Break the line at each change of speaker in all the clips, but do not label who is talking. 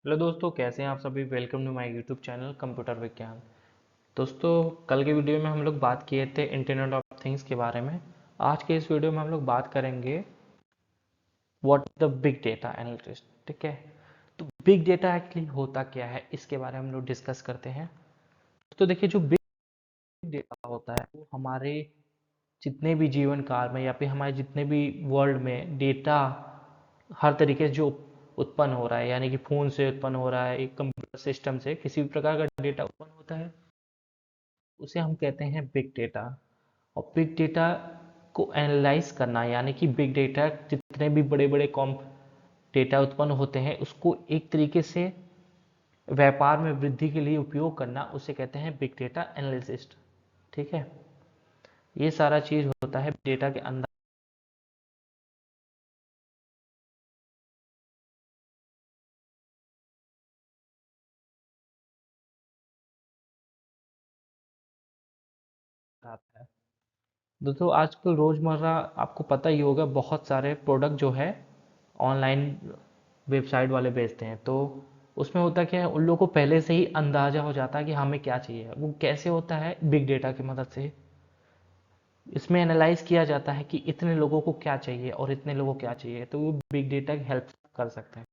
Hello दोस्तों, कैसे हैं आप सभी। Welcome to my YouTube channel computer विज्ञान। दोस्तों, कल के वीडियो में हम लोग बात किए थे इंटरनेट ऑफ थिंग्स के बारे में। आज के इस वीडियो में हम लोग बात करेंगे what the big data analyst. ठीक है, तो बिग डेटा एक्चुअली होता क्या है, इसके बारे में हम लोग डिस्कस करते हैं। तो देखिए, जो बिग डेटा होता है वो हमारे जितने भी जीवन काल में या फिर हमारे जितने भी वर्ल्ड में डेटा हर तरीके से जो उत्पन्न हो रहा है, यानी कि फ़ोन से उत्पन्न हो रहा है, एक कंप्यूटर सिस्टम से किसी भी प्रकार का डेटा उत्पन्न होता है, उसे हम कहते हैं बिग डेटा। और बिग डेटा को एनालाइज करना, यानी कि बिग डेटा जितने भी बड़े बड़े कॉम डेटा उत्पन्न होते हैं उसको एक तरीके से व्यापार में वृद्धि के लिए उपयोग करना, उसे कहते हैं बिग डेटा एनालिसिस्ट। ठीक है, ये सारा चीज़ होता है डेटा के अंदर आता है। दोस्तों, आजकल रोज़मर्रा आपको पता ही होगा, बहुत सारे प्रोडक्ट जो है ऑनलाइन वेबसाइट वाले बेचते हैं। तो उसमें होता क्या है, उन लोगों को पहले से ही अंदाज़ा हो जाता है कि हमें क्या चाहिए। वो कैसे होता है, बिग डेटा की मदद से इसमें एनालाइज किया जाता है कि इतने लोगों को क्या चाहिए और इतने लोगों को क्या चाहिए, तो वो बिग डेटा की हेल्प कर सकते हैं।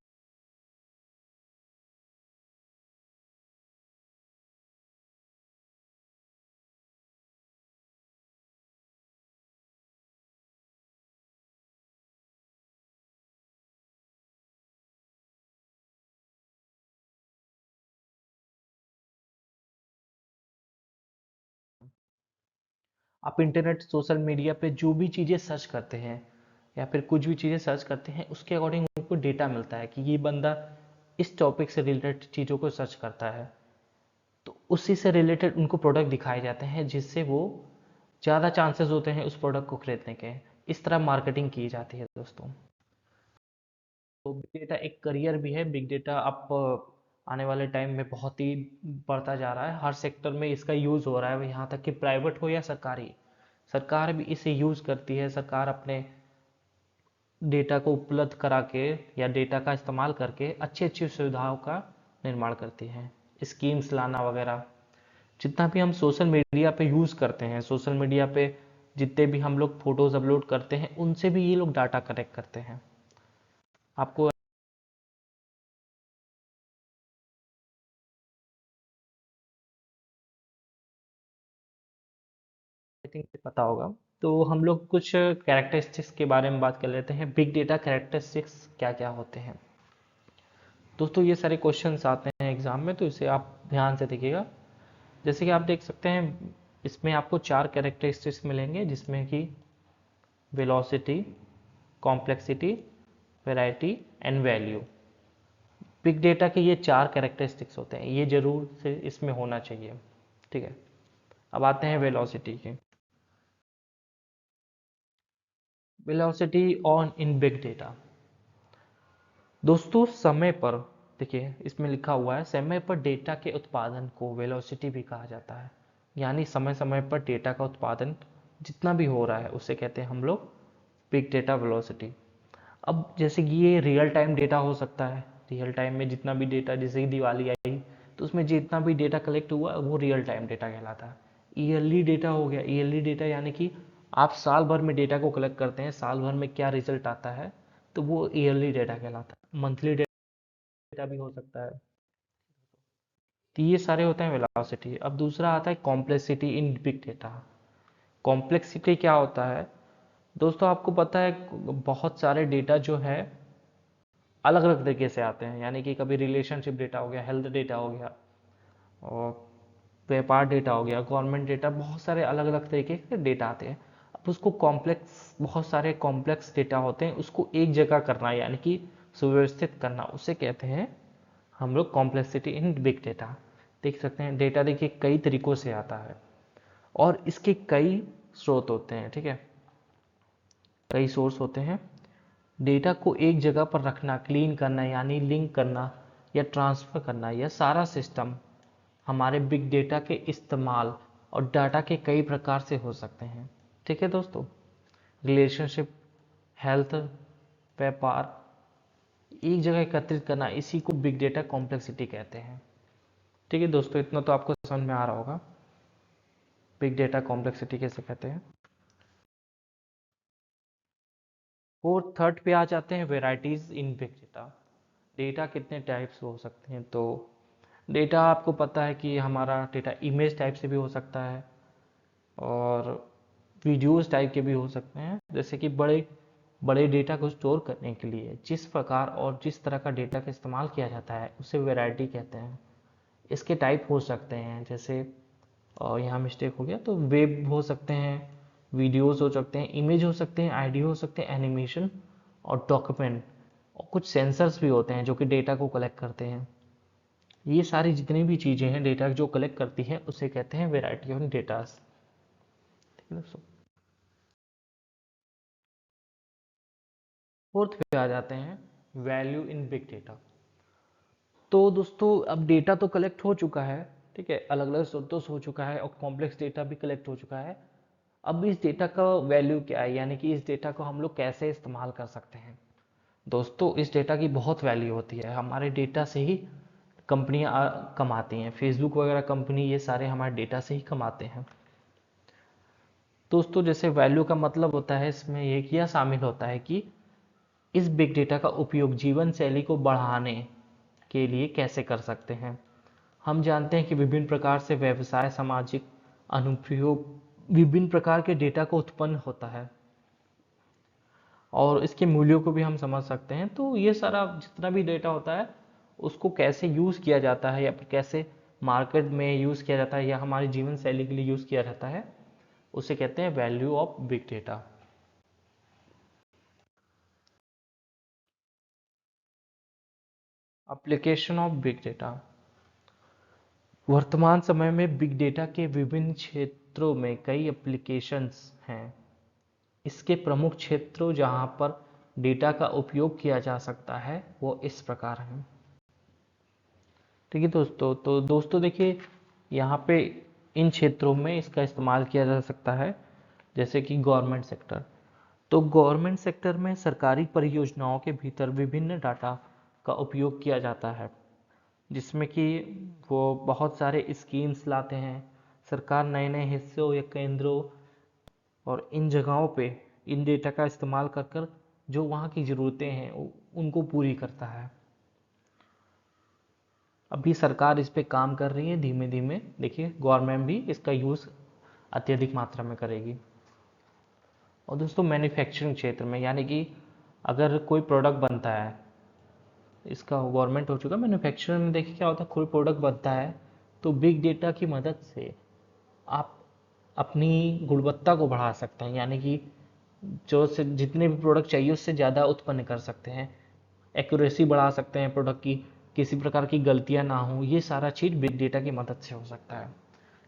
आप इंटरनेट सोशल मीडिया पे जो भी चीज़ें सर्च करते हैं या फिर कुछ भी चीज़ें सर्च करते हैं, उसके अकॉर्डिंग उनको डेटा मिलता है कि ये बंदा इस टॉपिक से रिलेटेड चीज़ों को सर्च करता है। तो उसी से रिलेटेड उनको प्रोडक्ट दिखाए जाते हैं, जिससे वो ज़्यादा चांसेस होते हैं उस प्रोडक्ट को खरीदने के। इस तरह मार्केटिंग की जाती है दोस्तों। तो बिग डेटा एक करियर भी है। बिग डेटा आप आने वाले टाइम में बहुत ही बढ़ता जा रहा है, हर सेक्टर में इसका यूज़ हो रहा है, यहाँ तक कि प्राइवेट हो या सरकारी। सरकार भी इसे यूज़ करती है। सरकार अपने डेटा को उपलब्ध करा के या डेटा का इस्तेमाल करके अच्छी अच्छी सुविधाओं का निर्माण करती है, स्कीम्स लाना वगैरह। जितना भी हम सोशल मीडिया पे यूज़ करते हैं, सोशल मीडिया पे जितने भी हम लोग फोटोज़ अपलोड करते हैं, उनसे भी ये लोग डाटा कलेक्ट करते हैं। आपको आई थिंक पता होगा। तो हम लोग कुछ कैरेक्टरिस्टिक्स के बारे में बात कर लेते हैं। बिग डेटा कैरेक्टरिस्टिक्स क्या क्या होते हैं। दोस्तों, ये सारे क्वेश्चंस आते हैं एग्जाम में, तो इसे आप ध्यान से देखिएगा। जैसे कि आप देख सकते हैं, इसमें आपको चार कैरेक्टरिस्टिक्स मिलेंगे, जिसमें कि velocity, complexity, variety and value. Big data के ये चार कैरेक्टरिस्टिक्स होते हैं, ये जरूर से इसमें होना चाहिए। ठीक है, अब आते हैं वेलोसिटी के। Velocity on in big data. दोस्तों, समय पर, देखिए इसमें लिखा हुआ है, समय पर डेटा के उत्पादन को वेलोसिटी भी कहा जाता है। यानी समय समय पर डेटा का उत्पादन जितना भी हो रहा है उसे कहते हैं हम लोग बिग डेटा वेलोसिटी। अब जैसे कि ये रियल टाइम डेटा हो सकता है। रियल टाइम में जितना भी डेटा, जैसे कि दिवाली आई तो उसमें जितना भी डेटा कलेक्ट हुआ वो रियल टाइम डेटा कहलाता है। ईयरली डेटा हो गया। ईयरली डेटा यानी कि आप साल भर में डेटा को कलेक्ट करते हैं, साल भर में क्या रिजल्ट आता है, तो वो ईयरली डेटा कहलाता है। मंथली डेटा भी हो सकता है। तो ये सारे होते हैं वेलोसिटी। अब दूसरा आता है complexity in big data. Complexity क्या होता है दोस्तों, आपको पता है, बहुत सारे डेटा जो है अलग अलग तरीके से आते हैं। यानी कि कभी रिलेशनशिप डेटा हो गया, हेल्थ डेटा हो गया, और व्यापार डेटा हो गया, गवर्नमेंट डेटा, बहुत सारे अलग अलग तरीके के डेटा आते हैं। अब उसको कॉम्प्लेक्स, बहुत सारे कॉम्प्लेक्स डेटा होते हैं, उसको एक जगह करना यानी कि सुव्यवस्थित करना, उसे कहते हैं हम लोग कॉम्प्लेक्सिटी इन बिग डेटा। देख सकते हैं, डेटा देखिए कई तरीकों से आता है और इसके कई स्रोत होते हैं। ठीक है, कई सोर्स होते हैं। डेटा को एक जगह पर रखना, क्लीन करना यानी लिंक करना या ट्रांसफ़र करना, यह सारा सिस्टम हमारे बिग डेटा के इस्तेमाल और डाटा के कई प्रकार से हो सकते हैं। ठीक है दोस्तों, रिलेशनशिप, हेल्थ, व्यापार, एक जगह एकत्रित करना, इसी को बिग डेटा कॉम्प्लेक्सिटी कहते हैं। ठीक है दोस्तों, इतना तो आपको समझ में आ रहा होगा बिग डेटा कॉम्प्लेक्सिटी कैसे कहते हैं। फोर्थ थर्ड पे आ जाते हैं varieties in big data. Data कितने टाइप्स हो सकते हैं, तो डेटा आपको पता है कि हमारा डेटा इमेज टाइप से भी हो सकता है और वीडियोस टाइप के भी हो सकते हैं। जैसे कि बड़े बड़े डेटा को स्टोर करने के लिए जिस प्रकार और जिस तरह का डेटा का इस्तेमाल किया जाता है उसे वैरायटी कहते हैं। इसके टाइप हो सकते हैं, जैसे और यहाँ मिस्टेक हो गया, तो वेब हो सकते हैं, वीडियोस हो सकते हैं, इमेज हो सकते हैं, आईडियो हो सकते हैं, एनिमेशन और डॉक्यूमेंट, और कुछ सेंसर्स भी होते हैं जो कि डेटा को कलेक्ट करते हैं। ये सारी जितनी भी चीज़ें हैं डेटा जो कलेक्ट करती हैं उसे कहते हैं वेराइटी ऑफ डेटास। ठीक है दोस्तों, फोर्थ पे आ जाते हैं वैल्यू इन बिग डेटा। तो दोस्तों अब डेटा तो कलेक्ट हो चुका है, ठीक है, अलग अलग स्रोतों से हो चुका है और कॉम्प्लेक्स डेटा भी कलेक्ट हो चुका है। अब इस डेटा का वैल्यू क्या है, यानी कि इस डेटा को हम लोग कैसे इस्तेमाल कर सकते हैं। दोस्तों इस डेटा की बहुत वैल्यू होती है, हमारे डेटा से ही कंपनियां कमाती हैं, फेसबुक वगैरह कंपनी ये सारे हमारे डेटा से ही कमाते हैं। दोस्तों जैसे वैल्यू का मतलब होता है, इसमें ये किया शामिल होता है कि इस बिग डेटा का उपयोग जीवन शैली को बढ़ाने के लिए कैसे कर सकते हैं। हम जानते हैं कि विभिन्न प्रकार से व्यवसाय सामाजिक अनुप्रयोग विभिन्न प्रकार के डेटा को उत्पन्न होता है और इसके मूल्यों को भी हम समझ सकते हैं। तो ये सारा जितना भी डेटा होता है उसको कैसे यूज़ किया जाता है या फिर कैसे मार्केट में यूज़ किया जाता है या हमारी जीवन शैली के लिए यूज़ किया जाता है, उसे कहते हैं value of big data. Application of big data. वर्तमान समय में बिग डेटा के विभिन्न क्षेत्रों में कई एप्लीकेशंस हैं। इसके प्रमुख क्षेत्रों जहां पर डेटा का उपयोग किया जा सकता है वो इस प्रकार हैं। ठीक है दोस्तों, तो दोस्तों देखिए यहाँ पे इन क्षेत्रों में इसका इस्तेमाल किया जा सकता है, जैसे कि गवर्नमेंट सेक्टर। तो गवर्नमेंट सेक्टर में सरकारी परियोजनाओं के भीतर विभिन्न डाटा का उपयोग किया जाता है, जिसमें कि वो बहुत सारे स्कीम्स लाते हैं। सरकार नए नए हिस्सों या केंद्रों और इन जगहों पे इन डेटा का इस्तेमाल कर कर जो वहाँ की ज़रूरतें हैं उनको पूरी करता है। अभी सरकार इस पे काम कर रही है धीमे धीमे, देखिए गवर्नमेंट भी इसका यूज़ अत्यधिक मात्रा में करेगी। और दोस्तों मैन्युफैक्चरिंग क्षेत्र में, यानी कि अगर कोई प्रोडक्ट बनता है, इसका गवर्नमेंट हो चुका, मैन्युफैक्चरिंग में देखिए क्या होता है, कोई प्रोडक्ट बनता है तो बिग डेटा की मदद से आप अपनी गुणवत्ता को बढ़ा सकते हैं, यानी कि जो से जितने भी प्रोडक्ट चाहिए उससे ज़्यादा उत्पन्न कर सकते हैं, एक्यूरेसी बढ़ा सकते हैं प्रोडक्ट की, किसी प्रकार की गलतियां ना हो, ये सारा चीज़ बिग डेटा की मदद से हो सकता है।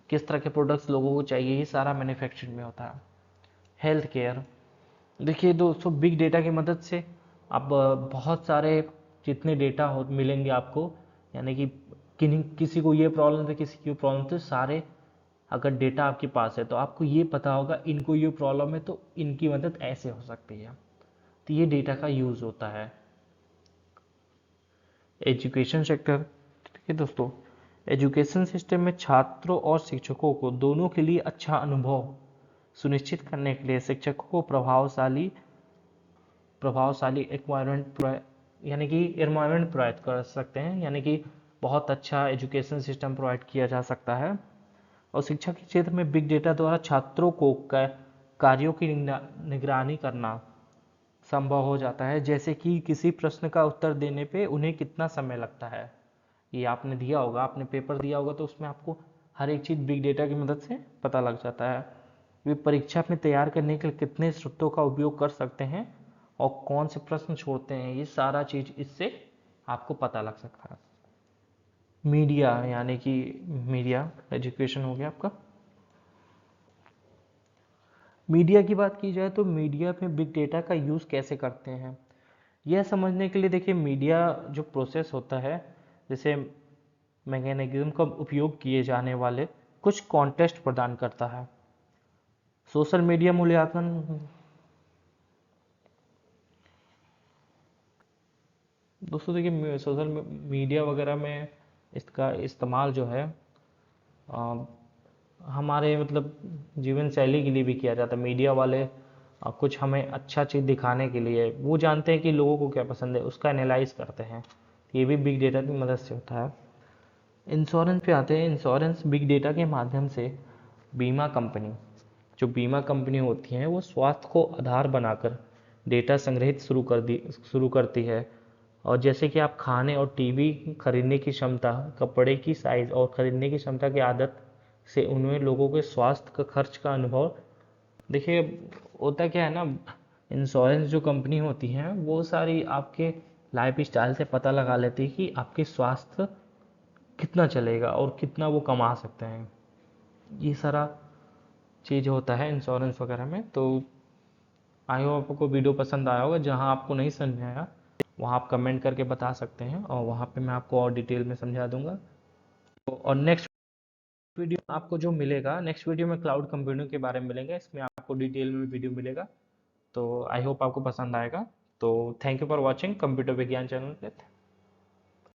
किस तरह के प्रोडक्ट्स लोगों को चाहिए ये सारा मैन्युफैक्चरिंग में होता है। हेल्थ केयर, देखिए दोस्तों बिग डेटा की मदद से आप बहुत सारे जितने डेटा हो मिलेंगे आपको, यानी कि किसी को ये प्रॉब्लम है किसी की प्रॉब्लम, तो सारे अगर डेटा आपके पास है तो आपको ये पता होगा इनको ये प्रॉब्लम है तो इनकी मदद ऐसे हो सकती है। तो ये डेटा का यूज़ होता है। एजुकेशन सेक्टर, ठीक है दोस्तों, एजुकेशन सिस्टम में छात्रों और शिक्षकों को दोनों के लिए अच्छा अनुभव सुनिश्चित करने के लिए शिक्षकों को प्रभावशाली प्रभावशाली एनवायरनमेंट यानी कि एनवायरनमेंट प्रोवाइड कर सकते हैं, यानी कि बहुत अच्छा एजुकेशन सिस्टम प्रोवाइड किया जा सकता है। और शिक्षा के क्षेत्र में बिग डेटा द्वारा छात्रों को कार्यों की निगरानी करना संभव हो जाता है, जैसे कि किसी प्रश्न का उत्तर देने पे उन्हें कितना समय लगता है। ये आपने दिया होगा, आपने पेपर दिया होगा तो उसमें आपको हर एक चीज़ बिग डेटा की मदद से पता लग जाता है। वे परीक्षा में तैयार करने के लिए कितने स्रोतों का उपयोग कर सकते हैं और कौन से प्रश्न छोड़ते हैं, ये सारा चीज़ इससे आपको पता लग सकता है। मीडिया, यानी कि मीडिया एजुकेशन हो गया आपका। मीडिया की बात की जाए तो मीडिया में बिग डेटा का यूज़ कैसे करते हैं, यह समझने के लिए देखिए मीडिया जो प्रोसेस होता है, जैसे मैकेनिज्म का उपयोग किए जाने वाले कुछ कॉन्टेस्ट प्रदान करता है। सोशल मीडिया मूल्यांकन, दोस्तों देखिए, सोशल मीडिया वगैरह में इसका इस्तेमाल जो है अ, हमारे मतलब जीवन शैली के लिए भी किया जाता है। मीडिया वाले कुछ हमें अच्छा चीज़ दिखाने के लिए वो जानते हैं कि लोगों को क्या पसंद है, उसका एनालाइज करते हैं। ये भी बिग डेटा की मदद से होता है। इंश्योरेंस पे आते हैं। इंश्योरेंस बिग डेटा के माध्यम से बीमा कंपनी जो बीमा कंपनी होती हैं वो स्वास्थ्य को आधार बनाकर डेटा संग्रहित शुरू करती है। और जैसे कि आप खाने और टीवी खरीदने की क्षमता, कपड़े की साइज और खरीदने की क्षमता की आदत से उन्हें लोगों के स्वास्थ्य का खर्च का अनुभव। देखिए, होता क्या है ना, इंश्योरेंस जो कंपनी होती हैं वो सारी आपके लाइफ स्टाइल से पता लगा लेती है कि आपके स्वास्थ्य कितना चलेगा और कितना वो कमा सकते हैं। ये सारा चीज़ होता है इंश्योरेंस वगैरह में। तो आई होप आपको वीडियो पसंद आया होगा। जहाँ आपको नहीं समझ में आया वहाँ आप कमेंट करके बता सकते हैं और वहाँ पे मैं आपको और डिटेल में समझा दूंगा। और नेक्स्ट वीडियो आपको जो मिलेगा, नेक्स्ट वीडियो में क्लाउड कंप्यूटिंग के बारे में मिलेंगे। इसमें आपको डिटेल में वीडियो मिलेगा। तो आई होप आपको पसंद आएगा। तो thank you for watching computer विज्ञान चैनल पे।